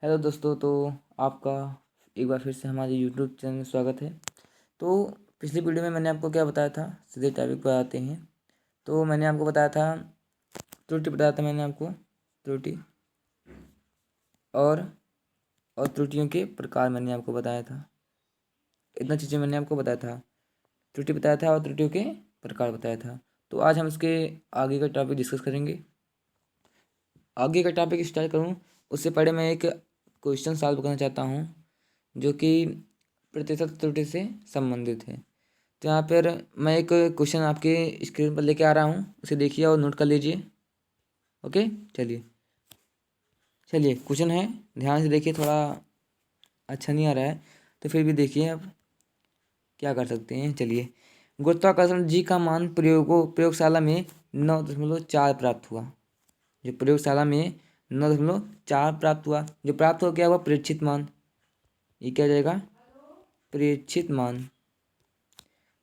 Hello दोस्तों, तो आपका एक बार फिर से हमारे यूट्यूब चैनल में स्वागत है। तो पिछली वीडियो में मैंने आपको क्या बताया था, सीधे टॉपिक पर आते हैं। तो मैंने आपको बताया था, त्रुटि बताया था मैंने आपको, त्रुटि और त्रुटियों के प्रकार मैंने आपको बताया था। इतना चीज़ें मैंने आपको बताया था, त्रुटि बताया था और त्रुटियों के प्रकार बताया था। तो आज हम इसके आगे का टॉपिक डिस्कस करेंगे। आगे का टॉपिक स्टार्ट करूँ उससे पहले मैं एक क्वेश्चन सॉल्व करना चाहता हूँ जो कि प्रतिशत त्रुटि से संबंधित है। तो यहाँ पर मैं एक क्वेश्चन आपके स्क्रीन पर लेके आ रहा हूँ, उसे देखिए और नोट कर लीजिए। ओके, चलिए क्वेश्चन है, ध्यान से देखिए। थोड़ा अच्छा नहीं आ रहा है तो फिर भी देखिए, अब क्या कर सकते हैं। चलिए, गुरुत्वाकर्षण जी का मान प्रयोगशाला में 9.4 प्राप्त हुआ। जो प्रयोगशाला में 9.4 प्राप्त हुआ, जो प्राप्त हो गया वह प्रेक्षित मान। ये क्या जाएगा? प्रेक्षित मान।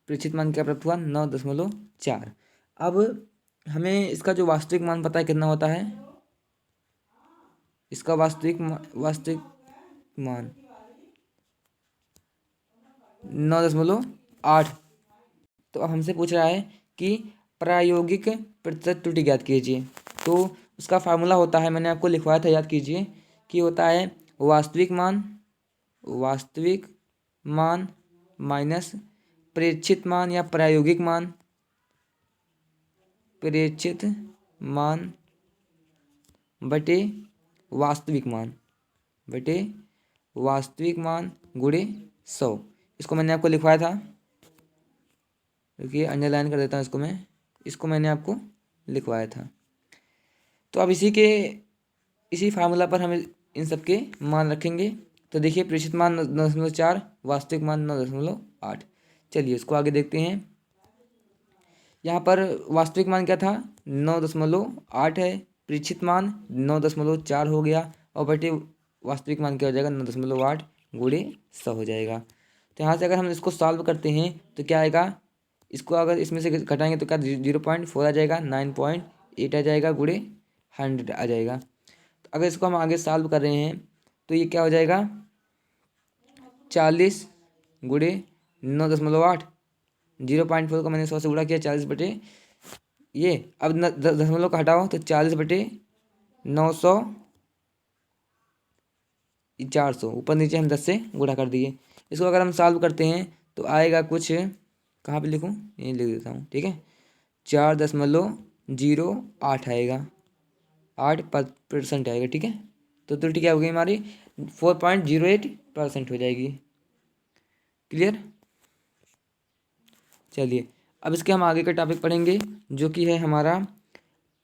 प्रेक्षित मान क्या प्राप्त हुआ? 9.4। अब हमें इसका जो वास्तविक मान पता है कितना होता है। इसका वास्तविक मान 9.8। तो अब हमसे पूछ रहा है कि प्रायोगिक प्रतिशत त्रुटि ज्ञात कीजिए। तो उसका फार्मूला होता है, मैंने आपको लिखवाया था, याद कीजिए, कि होता है वास्तविक मान माइनस प्रेक्षित मान या प्रायोगिक मान, प्रेक्षित मान बटे वास्तविक मान गुणे 100। इसको मैंने आपको लिखवाया था, देखिए अंडरलाइन कर देता हूँ इसको मैंने आपको लिखवाया था। तो अब इसी फार्मूला पर हम इन सब के मान रखेंगे। तो देखिए, प्रेक्षित मान 9.4, वास्तविक मान 9.8। चलिए इसको आगे देखते हैं। यहाँ पर वास्तविक मान क्या था? 9.8 है। प्रेक्षित मान 9.4 हो गया और बटे वास्तविक मान क्या हो जाएगा? 9.8 गुणे 100 हो जाएगा। तो यहाँ से अगर हम इसको सॉल्व करते हैं तो क्या आएगा? इसको अगर इसमें से घटाएंगे तो क्या 0.4 आ जाएगा, 9.8 आ जाएगा, गुणे 100 आ जाएगा। तो अगर इसको हम आगे सॉल्व कर रहे हैं तो ये क्या हो जाएगा? 40 गुणे 9.8। 0.4 को मैंने 100 से गुणा किया, 40 बटे ये, अब दशमलव का हटाओ तो 40 बटे 900, 400, ऊपर नीचे हम 10 से गुणा कर दिए। इसको अगर हम सॉल्व करते हैं तो आएगा कुछ, कहाँ पे लिखूँ, यहीं लिख देता हूँ, ठीक है। 4.08 आएगा, 8% आएगा, ठीक है। तो त्रुटि क्या हो गई हमारी? 4.08% हो जाएगी। क्लियर? चलिए अब इसके हम आगे का टॉपिक पढ़ेंगे जो कि है हमारा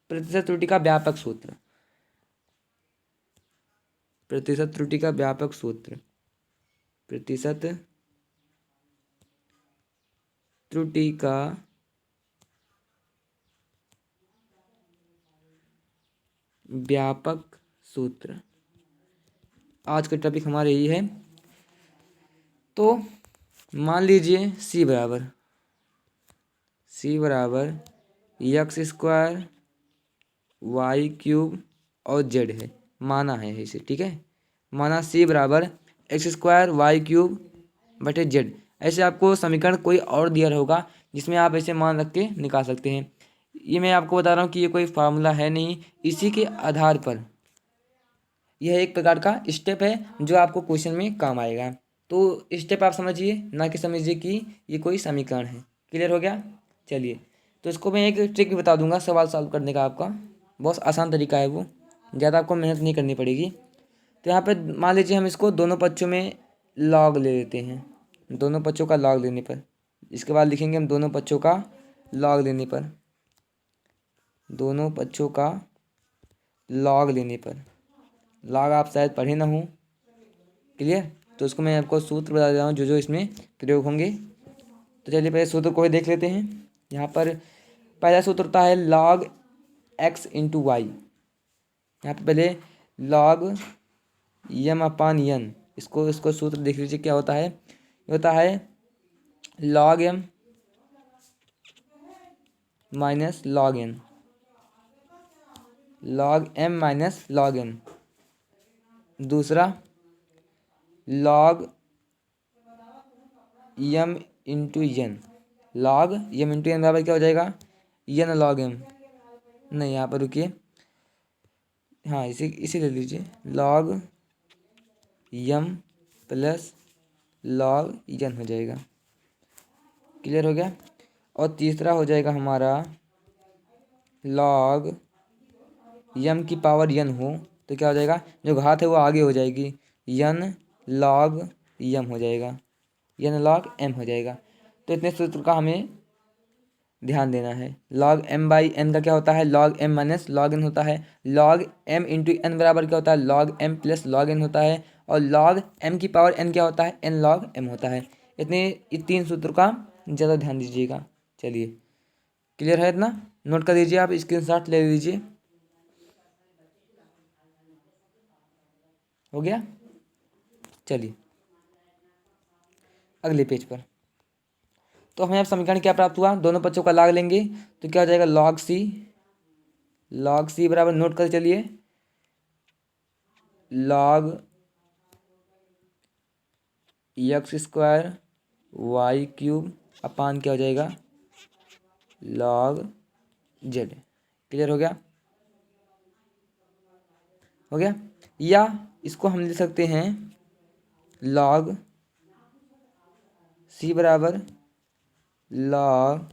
प्रतिशत त्रुटि का व्यापक सूत्र। प्रतिशत त्रुटि का व्यापक सूत्र। प्रतिशत त्रुटि का व्यापक सूत्र, आज का टॉपिक हमारा यही है। तो मान लीजिए c बराबर एक्स स्क्वायर वाई क्यूब और जेड है, माना है इसे, ठीक है। माना c बराबर एक्स स्क्वायर वाई क्यूब बटे जेड। ऐसे आपको समीकरण कोई और दिया होगा जिसमें आप ऐसे मान रख के निकाल सकते हैं। ये मैं आपको बता रहा हूँ कि ये कोई फार्मूला है नहीं, इसी के आधार पर यह एक प्रकार का स्टेप है जो आपको क्वेश्चन में काम आएगा। तो स्टेप आप समझिए, ना कि समझिए कि ये कोई समीकरण है। क्लियर हो गया? चलिए, तो इसको मैं एक ट्रिक भी बता दूंगा सवाल सॉल्व करने का। आपका बहुत आसान तरीका है, वो ज़्यादा आपको मेहनत नहीं करनी पड़ेगी। तो यहाँ पे मान लीजिए हम इसको दोनों पक्षों में लॉग ले लेते हैं। दोनों पक्षों का लॉग लेने पर, इसके बाद लिखेंगे हम दोनों पक्षों का लॉग लेने पर, दोनों पक्षों का लॉग लेने पर। लॉग आप शायद पढ़े ना हो। क्लियर? तो उसको मैं आपको सूत्र बता रहा हूँ जो जो इसमें प्रयोग होंगे। तो चलिए पहले सूत्र को ही देख लेते हैं। यहाँ पर पहला सूत्र होता है log x इंटू वाई। यहाँ पर पहले log m अपान n, इसको सूत्र देख लीजिए क्या होता है। ये होता है log m minus log n, log m minus log n। दूसरा log M into N, log M into N बराबर क्या हो जाएगा, एन लॉग एम, नहीं यहाँ पर रुकिए, हाँ इसी ले लीजिए, लॉग यम प्लस लॉग एन हो जाएगा। क्लियर हो गया। और तीसरा हो जाएगा हमारा लॉग यम की पावर यन हो तो क्या हो जाएगा, जो घात है वो आगे हो जाएगी, यन लॉग यम हो जाएगा, यन लॉग एम हो जाएगा। तो इतने सूत्र का हमें ध्यान देना है। लॉग एम बाई एन का क्या होता है, log m minus log n होता है। लॉग एम इंटू एन बराबर क्या होता है, log m plus log n होता है। और लॉग एम की पावर एन क्या होता है, एन लॉग एम होता है। इतने ये तीन सूत्र का ज़्यादा ध्यान दीजिएगा। चलिए क्लियर है इतना, नोट कर लीजिए, आप स्क्रीनशॉट ले लीजिए। हो गया। चलिए अगले पेज पर। तो हमें अब समीकरण क्या प्राप्त हुआ, दोनों पक्षों का लॉग लेंगे तो क्या हो जाएगा, लॉग सी बराबर, नोट कर चलिए, log x square Y cube upon क्या हो जाएगा, लॉग जेड। क्लियर हो गया, हो गया। या इसको हम लिख सकते हैं लॉग सी बराबर log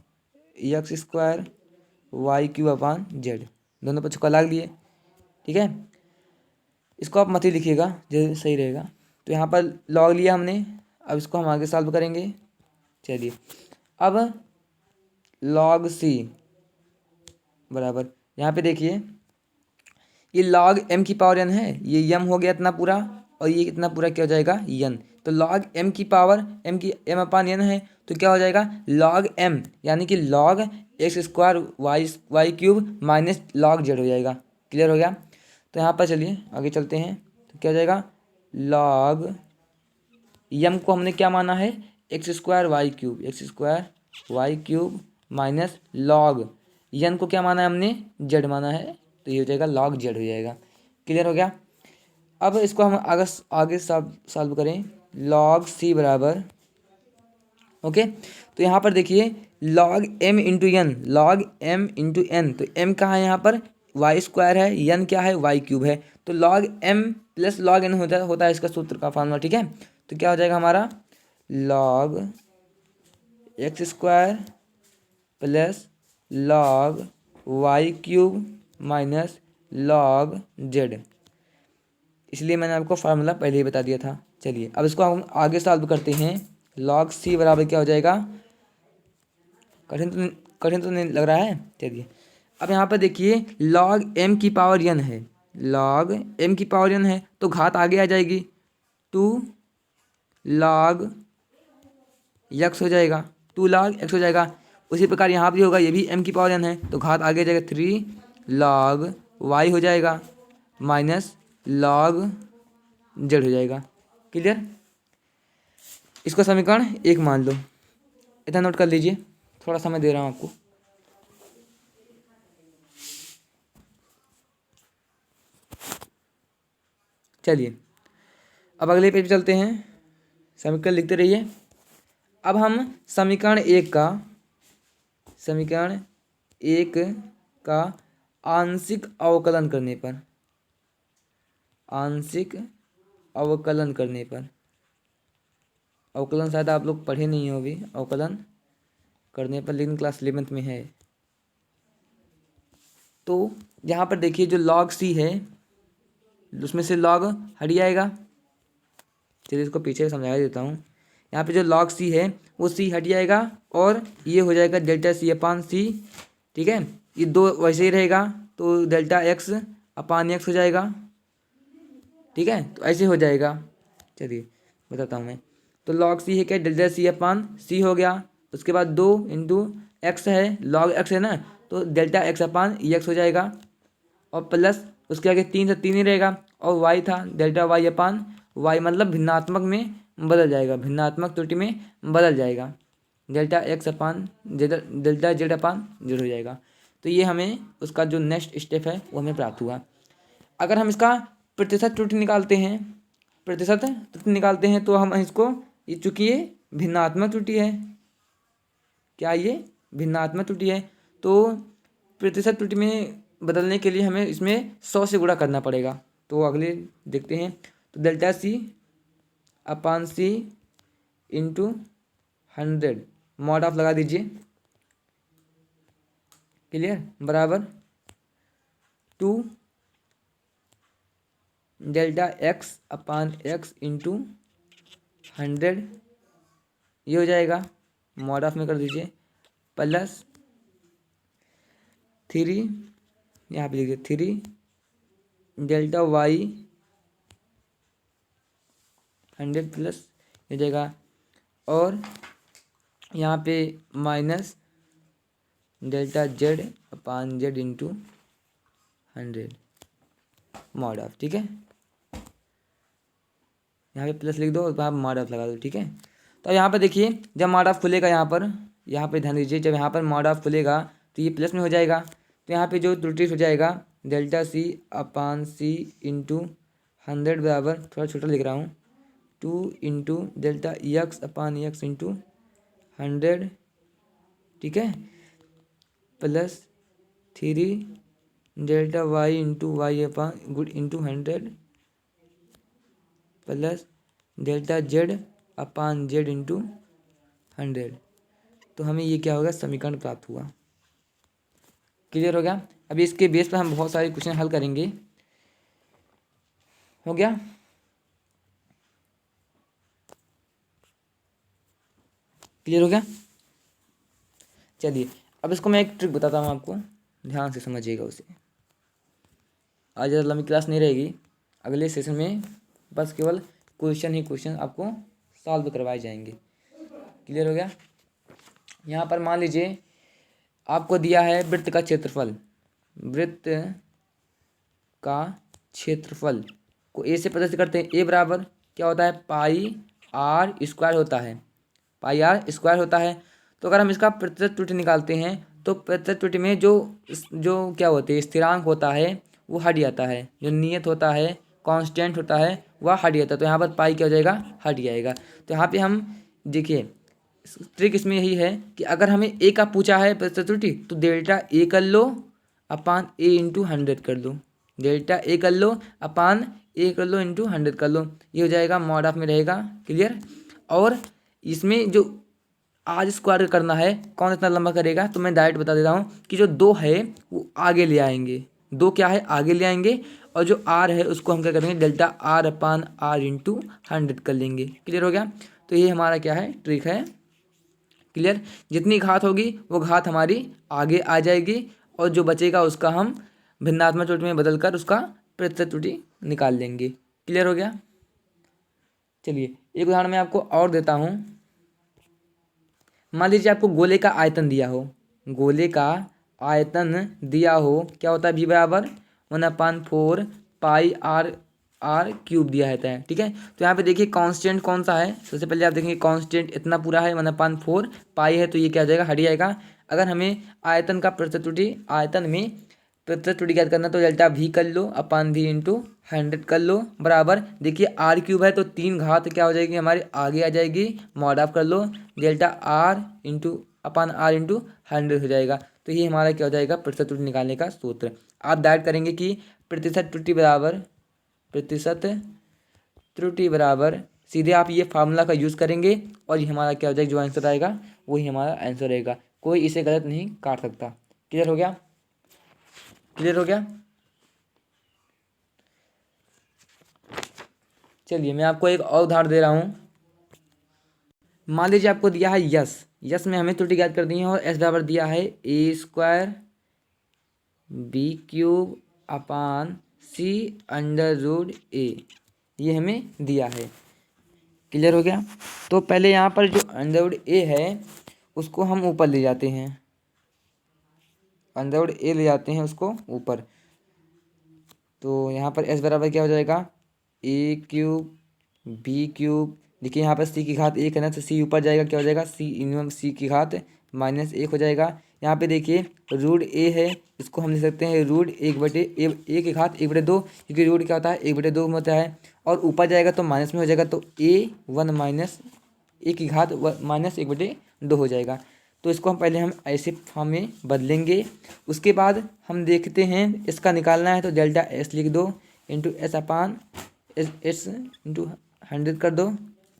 x square Y cube upon z, दोनों पक्षों का लॉग लिए। ठीक है, इसको आप मत ही लिखिएगा, जो सही रहेगा। तो यहाँ पर लॉग लिया हमने, अब इसको हम आगे सॉल्व करेंगे। चलिए अब लॉग सी बराबर, यहाँ पे देखिए ये लॉग एम की पावर एन है, ये यम हो गया इतना पूरा, और ये इतना पूरा क्या हो जाएगा, यन। तो लॉग एम की पावर एम अपान एन है, तो क्या हो जाएगा, लॉग एम यानी कि log x square Y cube minus log z हो जाएगा। क्लियर हो गया। तो यहाँ पर चलिए आगे चलते हैं, तो क्या हो जाएगा, लॉग यम को हमने क्या माना है, X square Y cube minus log यन को क्या माना है हमने, जेड माना है, तो ये हो जाएगा लॉग जेड हो जाएगा। क्लियर हो गया। अब इसको हम आगे सॉल्व करें, लॉग सी बराबर, ओके। तो यहाँ पर देखिए लॉग एम इंटू एन, तो एम कहाँ है यहाँ पर, वाई स्क्वायर है, एन क्या है, वाई क्यूब है। तो log m plus log n होता है इसका सूत्र का फॉर्मूला। ठीक है, तो क्या हो जाएगा हमारा, log x square plus log y cube minus log z, इसलिए मैंने आपको फार्मूला पहले ही बता दिया था। चलिए अब इसको हम आगे सॉल्व करते हैं। लॉग सी बराबर क्या हो जाएगा, कठिन तो नहीं लग रहा है। चलिए अब यहाँ पर देखिए लॉग एम की पावर एन है, लॉग एम की पावर एन है, तो घात आगे आ जाएगी, 2 लॉग एक्स हो जाएगा, 2 लॉग एक्स हो जाएगा। उसी प्रकार यहाँ भी होगा, ये भी एम की पावर एन है, तो घात आगे आ जाएगा, 3 लॉग वाई हो जाएगा माइनस लॉग जेड हो जाएगा। क्लियर, इसको समीकरण 1 मान लो, इतना नोट कर लीजिए, थोड़ा समय दे रहा हूँ आपको। चलिए अब अगले पेज पे चलते हैं, समीकरण लिखते रहिए। अब हम समीकरण एक का आंशिक अवकलन करने पर, अवकलन शायद आप लोग पढ़े नहीं हो अभी, अवकलन करने पर, लेकिन क्लास 11th में है। तो यहाँ पर देखिए जो लॉग सी है उसमें से लॉग हट जाएगा। चलिए इसको पीछे समझा देता हूँ। यहाँ पे जो लॉग सी है वो सी हट जाएगा और ये हो जाएगा डेल्टा सी अपान सी। ठीक है, ये दो वैसे ही रहेगा, तो डेल्टा एक्स अपान एक्स हो जाएगा। ठीक है, तो ऐसे हो जाएगा। चलिए बताता हूँ मैं। तो लॉग सी है क्या, डेल्टा सी अपान सी हो गया, उसके बाद 2 इंटू एक्स है, लॉग एक्स है ना, तो डेल्टा एक्स अपान एक्स हो जाएगा, और प्लस उसके आगे 3 से 3 ही रहेगा, और वाई था डेल्टा वाई अपान वाई, मतलब भिन्नात्मक में बदल जाएगा, भिन्नात्मक त्रुटि में बदल जाएगा, delta x upon delta Z upon Z हो जाएगा। तो ये हमें उसका जो नेक्स्ट स्टेप है वो हमें प्राप्त हुआ। अगर हम इसका प्रतिशत त्रुटि निकालते हैं, प्रतिशत त्रुटि निकालते हैं तो हम इसको, ये चूंकि ये भिन्नात्मक त्रुटि है, क्या ये भिन्नात्मक त्रुटि है, तो प्रतिशत त्रुटि में बदलने के लिए हमें इसमें 100 से गुणा करना पड़ेगा। तो अगले देखते हैं, तो delta c upon c into 100 mod of लगा दीजिए, क्लियर, बराबर 2 delta x upon x into 100, ये हो जाएगा, मॉड ऑफ में कर दीजिए, प्लस 3, यहाँ पे लिखिए 3 डेल्टा वाई 100 प्लस हो जाएगा, और यहाँ पे minus delta Z upon Z into 100 mod of, ठीक है, यहाँ पे प्लस लिख दो और वहाँ मॉड ऑफ लगा दो, ठीक है। तो यहाँ पर देखिए जब मॉड ऑफ खुलेगा यहाँ पे ध्यान दीजिए, जब यहाँ पर मॉड ऑफ खुलेगा तो ये प्लस में हो जाएगा, तो यहाँ पे जो त्रुटि हो जाएगा delta c upon c into 100 बराबर, थोड़ा छोटा लिख रहा हूँ, 2 into delta x upon x into 100, ठीक है, plus 3 delta Y into Y upon गुड into 100 plus delta Z upon Z into 100। तो हमें ये क्या होगा, समीकरण प्राप्त हुआ, क्लियर हो गया। अभी इसके बेस पर हम बहुत सारे क्वेश्चन हल करेंगे, हो गया, क्लियर हो गया। चलिए अब इसको मैं एक ट्रिक बताता हूँ आपको, ध्यान से समझिएगा उसे। आज ज़्यादा लंबी क्लास नहीं रहेगी, अगले सेशन में बस केवल क्वेश्चन ही क्वेश्चन आपको सॉल्व करवाए जाएंगे, क्लियर हो गया। यहाँ पर मान लीजिए आपको दिया है वृत्त का क्षेत्रफल, वृत्त का क्षेत्रफल को ए से प्रदर्शित करते हैं। ए बराबर क्या होता है, पाई आर स्क्वायर होता है, पाई आर स्क्वायर होता है। तो अगर हम इसका प्रतिशत त्रुटि निकालते हैं तो प्रतिशत त्रुटि में जो जो क्या होते हैं, स्थिरांक होता है वो हट जाता है, जो नियत होता है, कांस्टेंट होता है, वह हट जाता है। तो यहाँ पर पाई क्या हो जाएगा, हट जाएगा। तो यहाँ पे हम देखिए ट्रिक इसमें यही है कि अगर हमें ए का पूछा है प्रतिशत त्रुटि तो डेल्टा ए कर लो अपान ए इंटू 100 कर लो, डेल्टा ए कर लो अपान ए कर लो इंटू 100 कर लो, ये हो जाएगा, मॉड ऑफ में रहेगा, क्लियर। और इसमें जो आज स्क्वायर करना है, कौन इतना लंबा करेगा, तो मैं डायरेक्ट बता देता हूँ कि जो 2 है वो आगे ले आएंगे, 2 क्या है आगे ले आएंगे, और जो आर है उसको हम क्या करेंगे, delta r upon are into 100 कर लेंगे, क्लियर हो गया। तो ये हमारा क्या है, ट्रिक है, क्लियर। जितनी घात होगी वो घात हमारी आगे आ जाएगी, और जो बचेगा उसका हम भिन्नात्मक त्रुटि में बदलकर उसका प्रतिशत त्रुटि निकाल लेंगे, क्लियर हो गया। चलिए एक उदाहरण मैं आपको और देता हूँ। मान लीजिए आपको गोले का आयतन दिया हो, गोले का आयतन दिया हो, क्या होता है, बी बराबर 1/4 पाई आर आर क्यूब दिया रहता है, ठीक है। तो यहाँ पे देखिए कांस्टेंट कौन सा है, सबसे पहले आप देखेंगे कांस्टेंट इतना पूरा है 1/4 पाई है, तो ये क्या हो जाएगा, हट जाएगा। अगर हमें आयतन का प्रतिशत त्रुटि, आयतन में प्रतिशत त्रुटि ज्ञात करना तो डेल्टा वी कर लो अपान वी इंटू 100 कर लो, बराबर देखिए आर क्यूब है तो 3 घात क्या हो जाएगी हमारी आगे आ जाएगी, मॉड ऑफ कर लो, delta R into upon are into 100 हो जाएगा। तो ये हमारा क्या हो जाएगा, प्रतिशत त्रुटि निकालने का सूत्र। आप डायरेक्ट करेंगे कि प्रतिशत त्रुटि बराबर, प्रतिशत त्रुटि बराबर, सीधे आप ये फार्मूला का यूज़ करेंगे और ये हमारा क्या हो जाएगा, जो आंसर आएगा वही हमारा आंसर रहेगा, कोई इसे गलत नहीं काट सकता, क्लियर हो गया, क्लियर हो गया। चलिए मैं आपको एक और उदाहरण दे रहा हूँ। मान लीजिए आपको दिया है यस, यस में हमें त्रुटि ज्ञात कर दी है, और एस बराबर दिया है ए स्क्वायर बी क्यूब अपान सी अंडर रूट ए, ये हमें दिया है, क्लियर हो गया। तो पहले यहाँ पर जो अंडर रूट ए है उसको हम ऊपर ले जाते हैं, अंडर रूट ए ले जाते हैं उसको ऊपर। तो यहाँ पर एस बराबर क्या हो जाएगा, ए क्यूब बी क्यूब, देखिए यहाँ पर सी की घात 1 है ना, तो सी ऊपर जाएगा, क्या हो जाएगा, सी इनवर्स सी की घात -1 हो जाएगा। यहाँ पे देखिए रूट ए है, इसको हम लिख सकते हैं रूट 1/1 क्योंकि रूट क्या होता है 1/2 में होता है, और ऊपर जाएगा तो माइनस में हो जाएगा, तो A1 माइनस -1/2 हो जाएगा। तो इसको हम ऐसे फॉर्म में बदलेंगे। उसके बाद हम देखते हैं इसका निकालना है, तो डेल्टा एस लिख दो इंटू एस अपान एस इंटू 100 कर दो,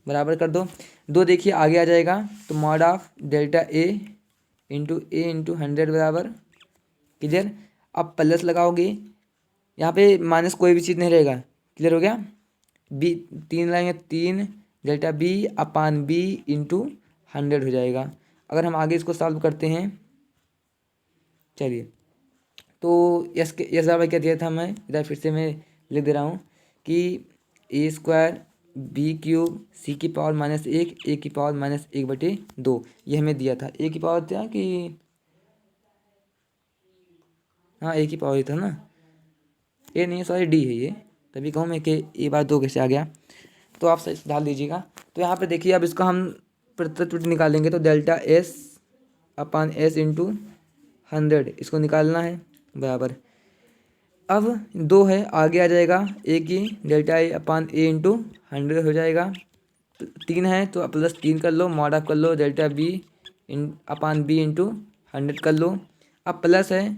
बराबर कर दो। दो देखिए आगे आ जाएगा, तो mod of delta A into 100 बराबर क्लियर। अब प्लस लगाओगे, यहाँ पे माइनस कोई भी चीज़ नहीं रहेगा, क्लियर हो गया। बी 3 लाएंगे, 3 डेल्टा बी अपान बी इंटू 100 हो जाएगा। अगर हम आगे इसको सॉल्व करते हैं, चलिए, तो यस बराबर क्या दिया था, मैं इधर फिर से मैं लिख दे रहा हूँ कि A² B³ C⁻⁻1 A⁻⁻1/2 ये हमें दिया था। A की पावर था कि हाँ A की पावर ही था ना, ए नहीं सॉरी डी है ये, तभी कहूँ मैं कि A/2 कैसे आ गया, तो आप सही डाल दीजिएगा। तो यहाँ पे देखिए अब इसको हम प्रतित्व निकालेंगे, तो डेल्टा एस अपान एस इंटू 100 इसको निकालना है बराबर। अब 2 है आगे आ जाएगा, ए की delta A upon A into 100 हो जाएगा। 3 है तो +3 कर लो, मॉड ऑफ कर लो, डेल्टा बी अपान बी इंटू 100 कर लो। अब प्लस है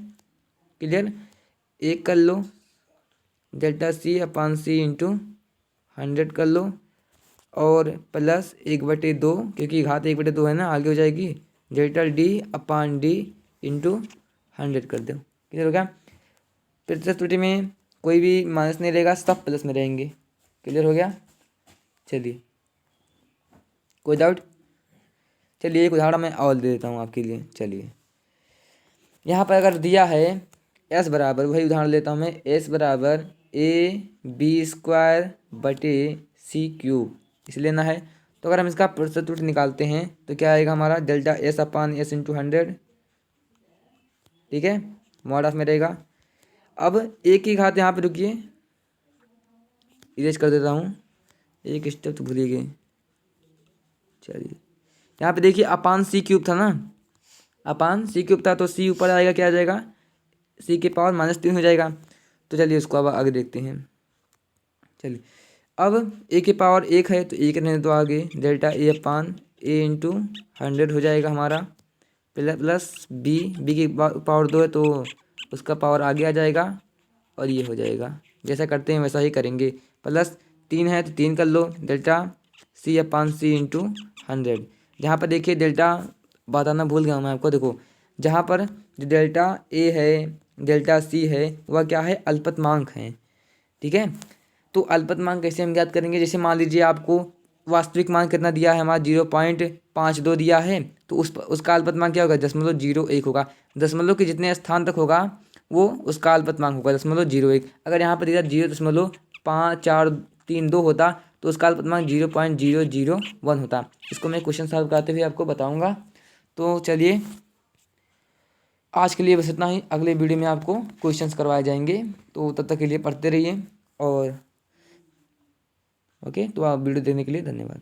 क्लियर, 1 कर लो, delta c upon c into 100 कर लो, और प्लस 1/2 क्योंकि घात 1/2 है ना, आगे हो जाएगी डेल्टा डी अपान डी इंटू 100 कर दो, क्लियर हो गया। प्रतिशत त्रुटि में कोई भी माइनस नहीं रहेगा, सब प्लस में रहेंगे, क्लियर हो गया। चलिए कोई डाउट, चलिए एक उदाहरण मैं और दे देता हूँ आपके लिए। चलिए यहाँ पर अगर दिया है एस बराबर, वही उदाहरण लेता हूँ मैं, एस बराबर AB²/C³ इसे लेना है। तो अगर हम इसका प्रतिशत त्रुटि निकालते हैं तो क्या आएगा हमारा, डेल्टा एस अपान एस इंटू 100, ठीक है, मॉड ऑफ में रहेगा। अब एक ही घात यहाँ पे रुकिए, इरेज कर देता हूँ, एक स्टेप तो भूल ही गए। चलिए यहाँ पे देखिए अपान C³ था ना, अपान C³ था, तो C ऊपर आएगा, क्या आ जाएगा C⁻³ हो जाएगा। तो चलिए उसको अब आगे देखते हैं। चलिए अब A की पावर 1 है तो 1 रहने दो आगे, delta A upon A into 100 हो जाएगा हमारा, प्लस बी की पावर 2 है तो उसका पावर आगे आ जाएगा, और ये हो जाएगा। जैसा करते हैं वैसा ही करेंगे। प्लस 3 है तो 3 कर लो, delta c upon c into 100। जहाँ पर देखिए डेल्टा बताना भूल गया मैं आपको, देखो जहाँ पर जो डेल्टा ए है डेल्टा सी है वह क्या है, अल्पतमांक है, ठीक है। तो अल्पतमांक कैसे हम ज्ञात करेंगे, जैसे मान लीजिए आपको वास्तविक मान कितना दिया है हमारा 0.52 दिया है, तो उसका अल्पतमांक क्या होगा, 0.01 होगा। दशमलव के जितने स्थान तक होगा वो उसका अल्पतमांक होगा 0.01। अगर यहाँ पर दिया 0.5432 होता तो उसका अल्पतमांक 0.001 होता। इसको मैं क्वेश्चन सॉल्व करते हुए आपको बताऊँगा। तो चलिए आज के लिए बस इतना ही, अगले वीडियो में आपको क्वेश्चंस करवाए जाएंगे, तो तब तक के लिए पढ़ते रहिए। और ओके, तो आप वीडियो देखने के लिए धन्यवाद।